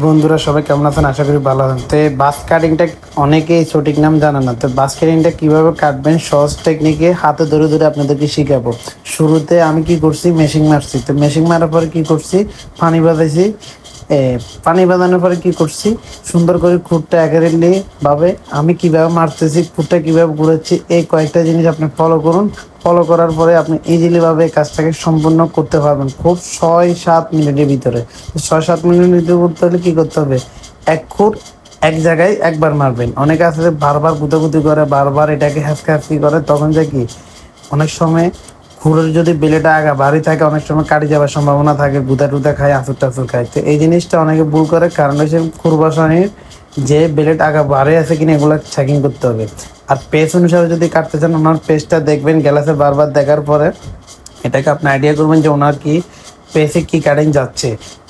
বন্ধুরা সবাই কেমন আছেন? আশা করি ভালো আছেন। তো বাস কাটিংটা অনেকেই সঠিক নাম জানে না। তো বাস কাটিংটা কীভাবে কাটবেন সহজ টেকনিকে হাতে ধরে ধরে আপনাদেরকে শিখাবো। শুরুতে আমি কি করছি, মেশিন মারছি। তো মেশিন মারার পরে কি করছি, পানি বাঁধাইছি। পানি বাঁধানোর পরে কি করছি, সুন্দর করে খুঁটটা অ্যাকুরেটলি ভাবে আমি কিভাবে মারতেছি, খুঁটটা কিভাবে ঘুরাচ্ছি, এই কয়েকটা জিনিস আপনি ফলো করুন। ফলো করার পরে আপনি ইজিলিভাবে কাজটাকে সম্পূর্ণ করতে পারবেন খুব 6-7 মিনিটের ভিতরে। 6-7 মিনিটের ভিতরে করতে হলে কী করতে হবে, এক খুঁট এক জায়গায় একবার মারবেন। অনেকে আছে বারবার গুতাগুতি করে, বারবার এটাকে হ্যাঁচকি করে, তখন যে কি অনেক সময় খুরের যদি বেলেটা আগা ভারী থাকে, অনেক সময় কাটি যাওয়ার সম্ভাবনা থাকে, গুদা টুদা খায়, আঁচুর টাচুর খায়। তো এই জিনিসটা অনেকে ভুল করে, কারণ হচ্ছে খুর বসানির যে বেলেট আগা ভারী আছে কিনা এগুলো চেকিং করতে হবে। আর পেজ অনুসারে যদি কাটতে চান, ওনার পেজটা দেখবেন গ্লাসে বারবার দেখার পরে এটাকে আপনি আইডিয়া করবেন যে ওনার কি পেজে কী কাটিং যাচ্ছে।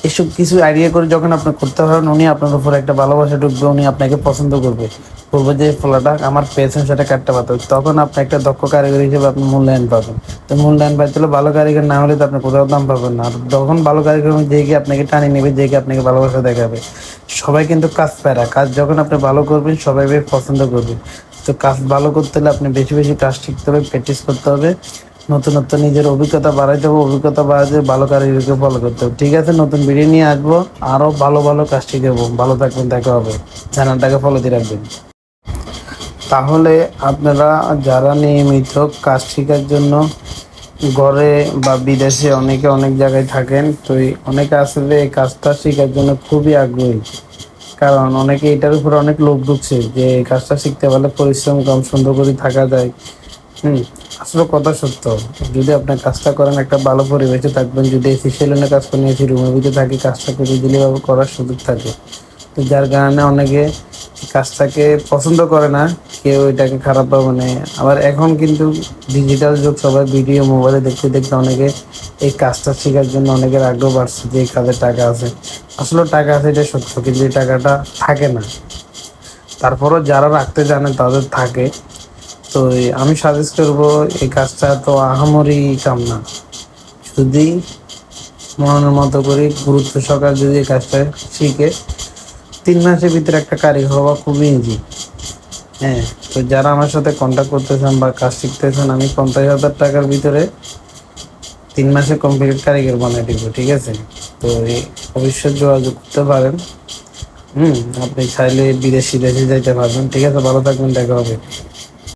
এসব কিছু আইডিয়া করে যখন আপনি করতে পারেন, উনি আপনার উপর একটা ভালোবাসা ঢুকবে, উনি আপনাকে পছন্দ করবে, বলবো যে ফলাটা আমার পেছন সেটা কাটতে পারতো। তখন আপনি একটা দক্ষ কারিগর হিসেবে আপনি মূল্যায়ন পাবেন। তো মূল্যায়ন পাইতে হলে ভালো কারিগর না হলে তো আপনি কোথাও দাম পাবেন না। আর যখন ভালো কারিগর যে কি আপনাকে টানিয়ে নেবে, যে কি আপনাকে ভালোবাসা দেখাবে। সবাই কিন্তু কাজ প্যারা, কাজ যখন আপনি ভালো করবেন সবাই পছন্দ করবে। তো কাজ ভালো করতে হলে আপনি বেশি বেশি কাজ শিখতে হবে, প্র্যাকটিস করতে হবে, নতুনত্ব নিজের অভিজ্ঞতা বাড়াইতে হবে, অভিজ্ঞতা বাড়াতে ভালো কারিগরকে ফলো করতে হবে। ঠিক আছে, নতুন ভিডিও নিয়ে আসবো, আরও ভালো ভালো কাজ শিখাবো। ভালো থাকবেন, দেখা হবে। চ্যানেলটাকে ফলো দিয়ে রাখবেন। তাহলে আপনারা যারা নিয়মিত কাজ শেখার জন্য ঘরে বা বিদেশে অনেকে অনেক জায়গায় থাকেন, তো অনেকে আসলে এই কাজটা শেখার জন্য খুবই আগ্রহী, কারণ অনেকে এটার উপরে অনেক লোভ ঢুকছে যে এই কাজটা শিখতে পারলে পরিশ্রম কম, সুন্দর করে থাকা যায়। আসলে কথা সত্য, যদি আপনার কাজটা করেন একটা ভালো পরিবেশে থাকবেন। যদি এসি সেলুনে কাজ করে এসি রুমের ভিতরে থাকি, কাজটা করে ইজিলিভাবে করার সুযোগ থাকে। তো যার কারণে অনেকে কাজটাকে পছন্দ করে না, কেউ এটাকে খারাপ পাবে না। আবার এখন কিন্তু ডিজিটাল যুগ, সবাই ভিডিও মোবাইলে দেখতে দেখতে অনেকে এই কাজটা শেখার জন্য অনেকের আগ্রহ বাড়ছে যে এই কাজে টাকা আছে। আসলে টাকা আছে এটা সত্য, কিন্তু এই টাকাটা থাকে না। তারপরও যারা রাখতে জানে তাদের থাকে। তো আমি সাজেস্ট করবো এই কাজটা তো আহামরি কাম না, যদি মনের মতো করে গুরুত্ব সহকারে যদি এই কাজটা শিখে 3 মাসের ভিতরে একটা কারিগর হওয়া খুবই ইজি। তো যারা আমার সাথে কন্ট্যাক্ট করতেছেন বা কাজ শিখতেছেন, আমি 50,000 টাকার ভিতরে 3 মাসে কমপ্লিট কারিগর বানিয়ে দিব। ঠিক আছে, তো অবশ্যই যোগাযোগ করতে পারেন। আপনি চাইলে বিদেশি দেশে যাইতে পারবেন। ঠিক আছে, ভালো থাকবেন, দেখা হবে।